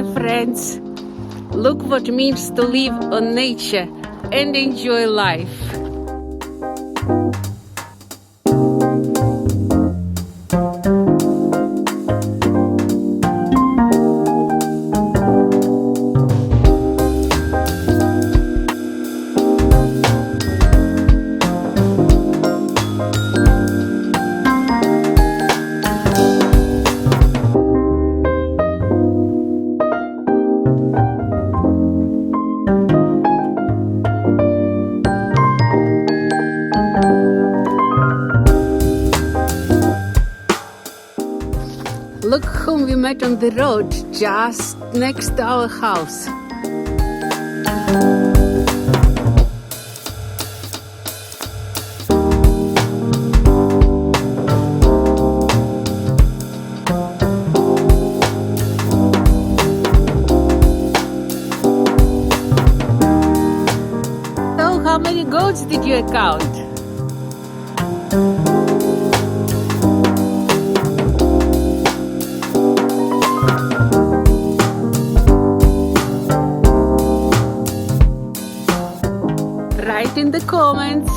my friends. Look what it means to live on nature and enjoy life. Look whom we met on the road just next to our house. So, how many goats did you count? Write in the comments.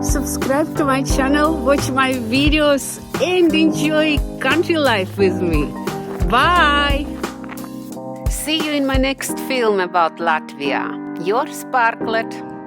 Subscribe to my channel, watch my videos and enjoy country life with me. Bye! See you in my next film about Latvia. Your Sparklet.